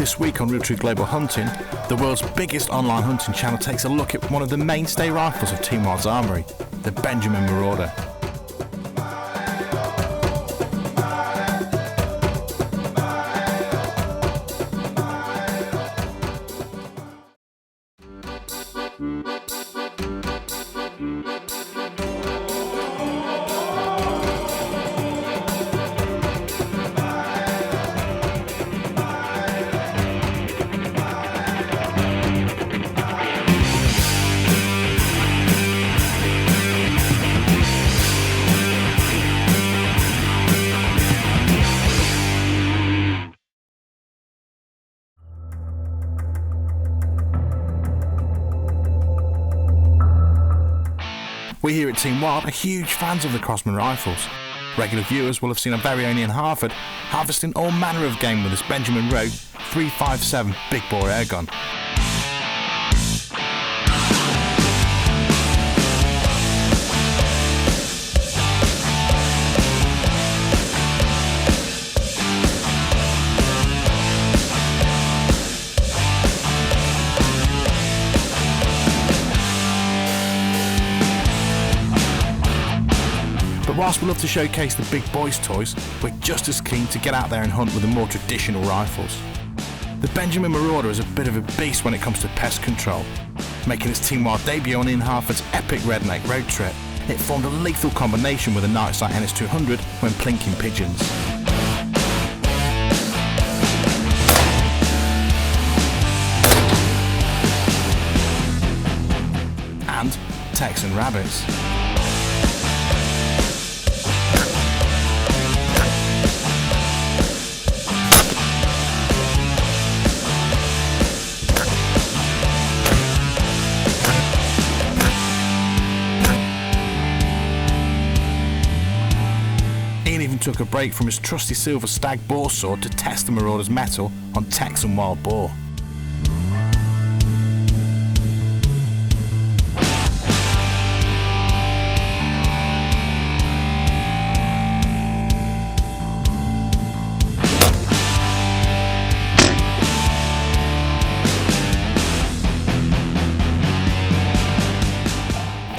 This week on Realtree Global Hunting, the world's biggest online hunting channel takes a look at one of the mainstay rifles of Team Wild's armoury, the Benjamin Marauder. We here at Team Wild are huge fans of the Crosman rifles. Regular viewers will have seen our very own Ian Harford harvesting all manner of game with his Benjamin Marauder 357 big bore airgun. But whilst we love to showcase the big boys' toys, we're just as keen to get out there and hunt with the more traditional rifles. The Benjamin Marauder is a bit of a beast when it comes to pest control. Making its Team Wild debut on Ian Harford's epic redneck road trip, it formed a lethal combination with a NiteSite NS2000 when plinking pigeons. And Texan rabbits. Ian even took a break from his trusty silver Stag Boar sword to test the Marauder's mettle on Texan wild boar.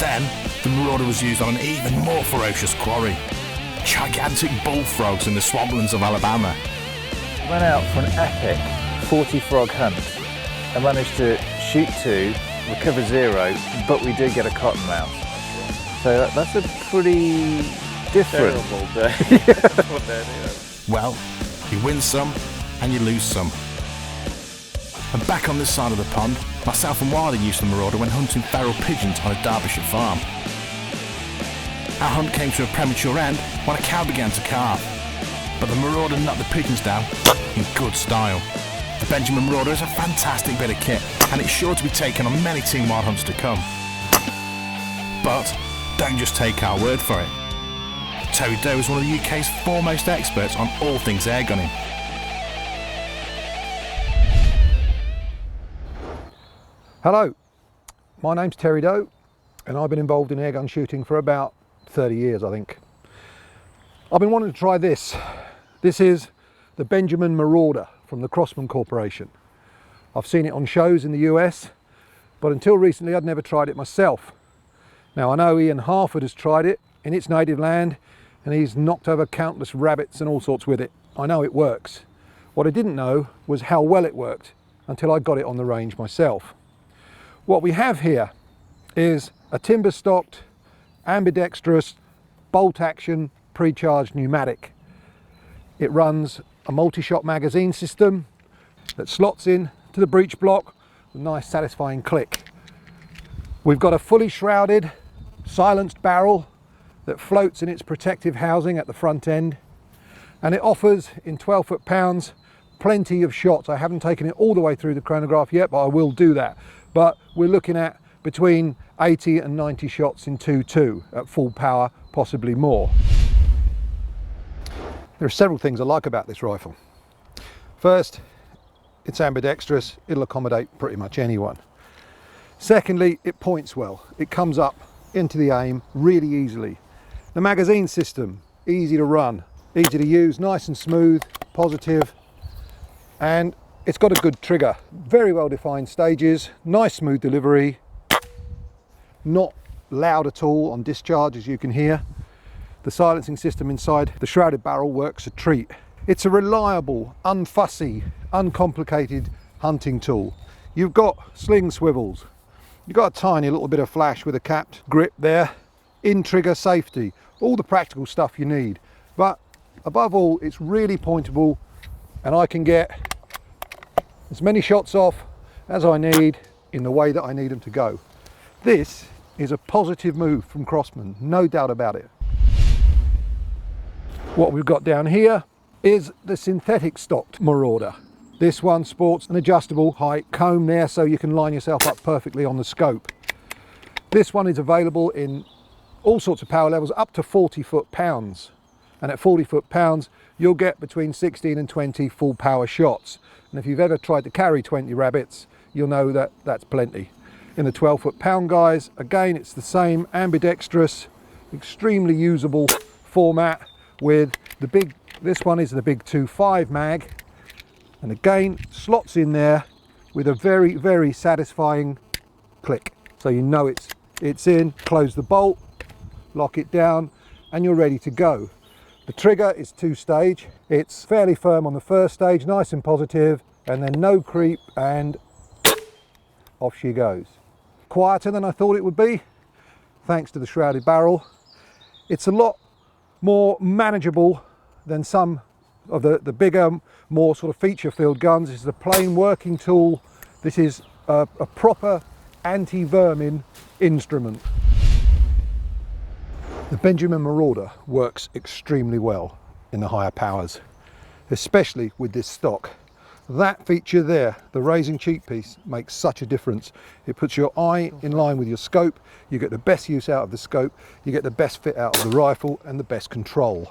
Then, the Marauder was used on an even more ferocious quarry. Gigantic bullfrogs in the swamplands of Alabama. Went out for an epic 40 frog hunt and managed to shoot 2, recover 0, but we did get a cottonmouth. So that's a pretty different day. Well, you win some and you lose some. And back on this side of the pond, myself and Wilder used the Marauder when hunting feral pigeons on a Derbyshire farm. Our hunt came to a premature end when a cow began to calve, but the Marauder knocked the pigeons down in good style. The Benjamin Marauder is a fantastic bit of kit, and it's sure to be taken on many Team Wild hunts to come. But don't just take our word for it. Terry Doe is one of the UK's foremost experts on all things airgunning. Hello, my name's Terry Doe, and I've been involved in airgun shooting for about 30 years, I think. I've been wanting to try this. This is the Benjamin Marauder from the Crosman Corporation. I've seen it on shows in the US, but until recently I'd never tried it myself. Now I know Ian Harford has tried it in its native land, and he's knocked over countless rabbits and all sorts with it. I know it works. What I didn't know was how well it worked until I got it on the range myself. What we have here is a timber stocked, ambidextrous, bolt action, pre-charged pneumatic. It runs a multi-shot magazine system that slots in to the breech block with a nice satisfying click. We've got a fully shrouded, silenced barrel that floats in its protective housing at the front end, and it offers in 12 foot-pounds plenty of shots. I haven't taken it all the way through the chronograph yet, but I will do that. But we're looking at between 80 and 90 shots in 2.2 at full power, possibly more. There are several things I like about this rifle. First, it's ambidextrous. It'll accommodate pretty much anyone. Secondly, it points well. It comes up into the aim really easily. The magazine system, easy to run, easy to use, nice and smooth, positive, and It's got a good trigger, very well defined stages, nice smooth delivery, not loud at all on discharge as you can hear. The silencing system inside the shrouded barrel works a treat. It's a reliable, unfussy, uncomplicated hunting tool. You've got sling swivels, you've got a tiny little bit of flash with a capped grip there, in-trigger safety, all the practical stuff you need. But above all, it's really pointable and I can get as many shots off as I need in the way that I need them to go. This is a positive move from Crosman, no doubt about it. What we've got down here is the synthetic stocked Marauder. This one sports an adjustable height comb there so you can line yourself up perfectly on the scope. This one is available in all sorts of power levels up to 40 foot-pounds. And at 40 foot-pounds, you'll get between 16 and 20 full power shots. And if you've ever tried to carry 20 rabbits, you'll know that that's plenty. In the 12 foot-pound guys, again, it's the same ambidextrous, extremely usable format with the big, this one is the big 2.5 mag. And again, slots in there with a very, very satisfying click. So you know it's in, close the bolt, lock it down, and you're ready to go. The trigger is 2-stage. It's fairly firm on the first stage, nice and positive, and then no creep, and off she goes. Quieter than I thought it would be, thanks to the shrouded barrel. It's a lot more manageable than some of the bigger, more sort of feature-filled guns. This is a plain working tool. This is a proper anti-vermin instrument. The Benjamin Marauder works extremely well in the higher powers, especially with this stock. That feature there, the raising cheek piece, makes such a difference. It puts your eye in line with your scope, you get the best use out of the scope, you get the best fit out of the rifle and the best control.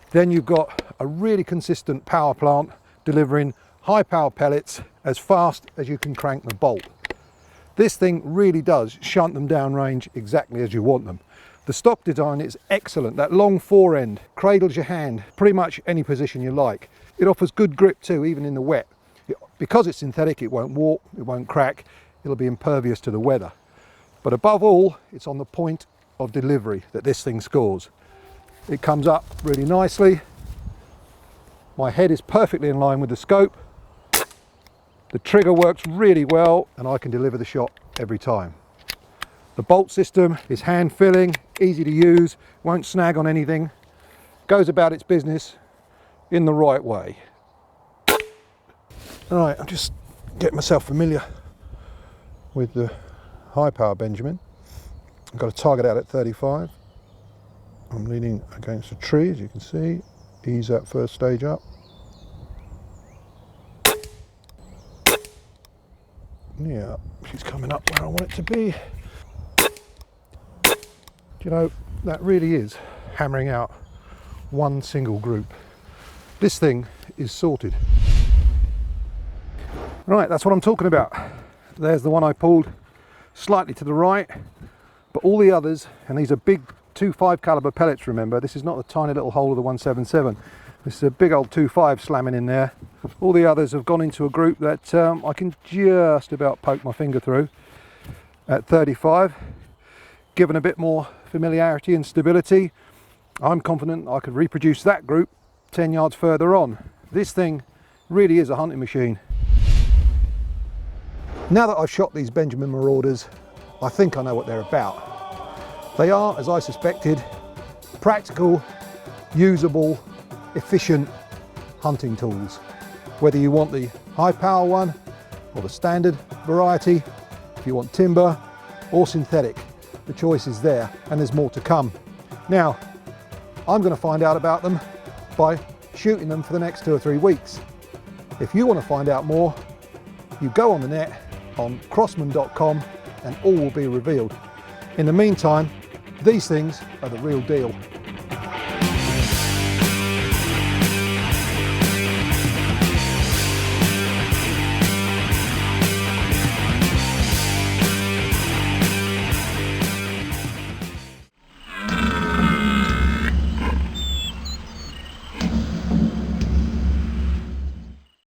Then you've got a really consistent power plant delivering high power pellets as fast as you can crank the bolt. This thing really does shunt them down range exactly as you want them. The stock design is excellent. That long fore end cradles your hand pretty much any position you like. It offers good grip too, even in the wet. Because it's synthetic, it won't warp, it won't crack, it'll be impervious to the weather. But above all, it's on the point of delivery that this thing scores. It comes up really nicely. My head is perfectly in line with the scope. The trigger works really well and I can deliver the shot every time. The bolt system is hand filling, easy to use, won't snag on anything, goes about its business in the right way. All right, I'm just getting myself familiar with the high power Benjamin. I've got a target out at 35. I'm leaning against a tree, as you can see. Ease that first stage up. Yeah, she's coming up where I want it to be. Do you know, that really is hammering out one single group. This thing is sorted. Right, that's what I'm talking about. There's the one I pulled slightly to the right, but all the others, and these are big 2.5 caliber pellets, remember, this is not the tiny little hole of the 177. This is a big old 2.5 slamming in there. All the others have gone into a group that I can just about poke my finger through at 35. Given a bit more familiarity and stability, I'm confident I could reproduce that group 10 yards further on. This thing really is a hunting machine. Now that I've shot these Benjamin Marauders, I think I know what they're about. They are, as I suspected, practical, usable, efficient hunting tools. Whether you want the high power one or the standard variety, if you want timber or synthetic, the choice is there and there's more to come. Now, I'm going to find out about them by shooting them for the next 2 or 3 weeks. If you want to find out more, you go on the net on crossman.com and all will be revealed. In the meantime, these things are the real deal.